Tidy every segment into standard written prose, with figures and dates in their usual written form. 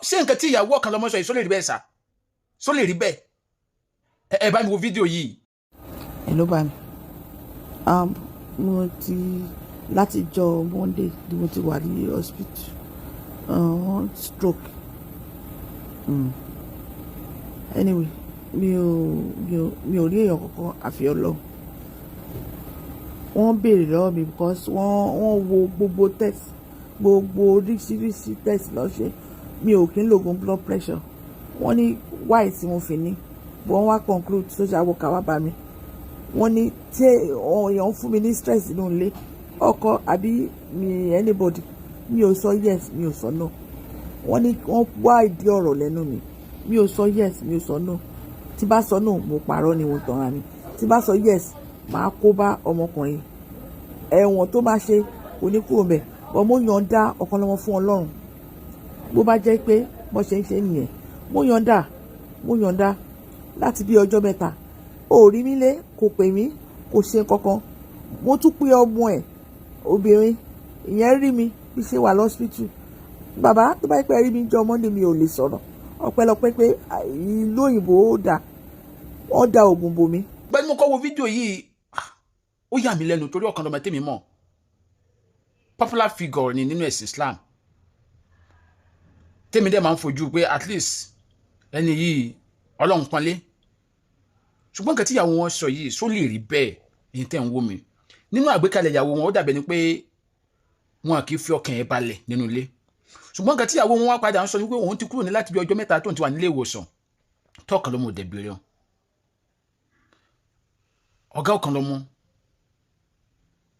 ṣé nǹkan tí ìyàwó Okanlomo sọ yìí só lè rí bẹ́ẹ̀ sà? Só lè rí bẹ́ẹ̀? Ẹ bá mi wo fídíò yìí. Ẹ ló bá mi. Mo ti láti jọ Monday ni mo ti wà ní hospital. Stroke. Anyway, mi ò rí èèyàn kankan àfi Ọlọ́run. Wọ́n béèrè lọ́wọ́ mi because wọ́n wo gbogbo test, gbogbo oríṣiríṣi test lọ ṣe. Mi ò kí ń lògùn blood pressure. Wọ́n ní why tí mo fi ní. Wọ́n wá conclude social worker wá bá mi. Wọ́n ní tí èèyàn fún mi ní stress nínú ilé, ọkọ àbí mi anybody, mi ò sọ yes, mi ò sọ no. Wọ́n ní wọ́n wá ìdí ọ̀rọ̀ lẹ́nu mi. Mi ò sọ yes, mi ò sọ no. Tí bá sọ no, mo parọ́ ni mo tanra mi. Tí bá sọ yes, màá kó bá ọmọkùnrin. Ẹ̀wọ̀n tó máa ṣe kò ní kúrò ńbẹ̀. But mo yọ̀ǹda Okanlomo fún Ọlọ́run. Bó bá jẹ́ pé bó ṣe ń ṣe nìyẹn. Mo yọ̀ǹda láti bí ọjọ́ mẹ́ta. Ó rí mi lé, kò pè mí, kò ṣe kankan. Mo tún pé ọmọ ẹ̀ obìnrin, ìyẹn rí mi bí ṣe wà lọ́sítù. Bàbá tó bá pẹ́ rí mi jọ Monday mi ò lè sọ̀rọ̀. Ọpẹ́lọpẹ́ pé ìlú òyìnbó wọ́n da oògùn bò mí. Bẹ́ẹ̀ ni mo kọ́ wo fídíò yìí, ó yà mí lẹ́nu torí Okanlomo tèmi mọ̀. Popular figure ni nínú ẹ̀sìn Islam. Tèmi dẹ̀ máa ń fojú pé at least ẹni yìí Ọlọ́run pọ́nlé. Ṣùgbọ́n nǹkan tí ìyàwó wọn sọ yìí só lè rí bẹ́ẹ̀ ní tẹ́ ń wò mí. Nínú àgbékalẹ̀ ìyàwó wọn ó dàbẹ̀ ni pé wọn kì í fi ọkàn ẹ̀ balẹ̀ nínú ilé. Ṣùgbọ́n nǹkan tí ìyàwó wọn wá padà ń sọ ni pé òun ti kúrò ní láti bí ọjọ́ mẹ́ta tó ń ti wà nílé ìwòsàn. Tó Okanlomo dẹ̀ bèrè wọn. Ọ̀gá Okanlomo,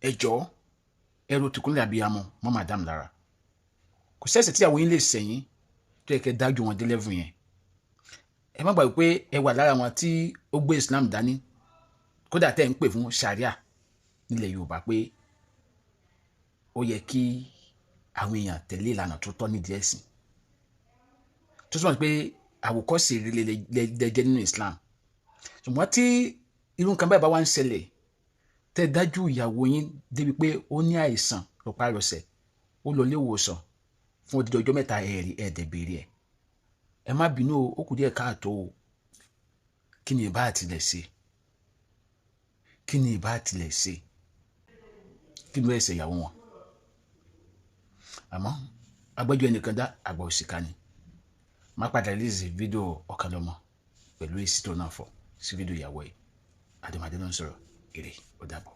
ẹ jọ̀ọ́, ẹrù tìkúnlẹ̀ abiyamọ mọ́ madam lára. Kò sẹ́sẹ̀ tí ìyàwó yín lè sẹ́yìn tó yẹ kẹ́ dájú wọn dé level yẹn. Ẹ má gbàgbé pé ẹ wà lára wọn tí ó gbé Islam dání. Kódà tẹ́ ń pè fún Sharia nílẹ̀ Yorùbá pé ó yẹ kí àwọn èèyàn tẹ̀lé ìlànà tó tọ́ nídìí ẹ̀sìn. Tó sọ pé àwòkọ́ṣe rere lẹ́jẹ́ nínú Islam. Ṣùgbọ́n tí irú nǹkan báyìí bá wá ń ṣẹlẹ̀, tẹ́ dájú ìyàwó yín débi pé ó ní àìsàn rọpárọsẹ̀, ó lọ ilé ìwòsàn fún odidi ọjọ́ mẹ́ta ẹ̀rí ẹ̀ẹ́dẹ̀bẹ̀rẹ̀ ẹ̀. Ẹ má bínú o, ó kù díẹ̀ káàtó o. Kí ni ìbá àtìlẹ̀ ṣe? Kí ni ìbá àtìlẹ̀ ṣe? Kí ló ẹ̀ṣẹ̀ ìyàwó wọn? Àmọ́ agbẹ́jọ́ ẹnìkan dá àgbà òṣìkà ni. Má padà release fídíò Okanlomo pẹ̀lú èsì tó náà fọ̀ sí fídíò ìyàwó yìí. Àdèmàdé ló ń sọ̀rọ̀. Ire, ó dàbọ̀.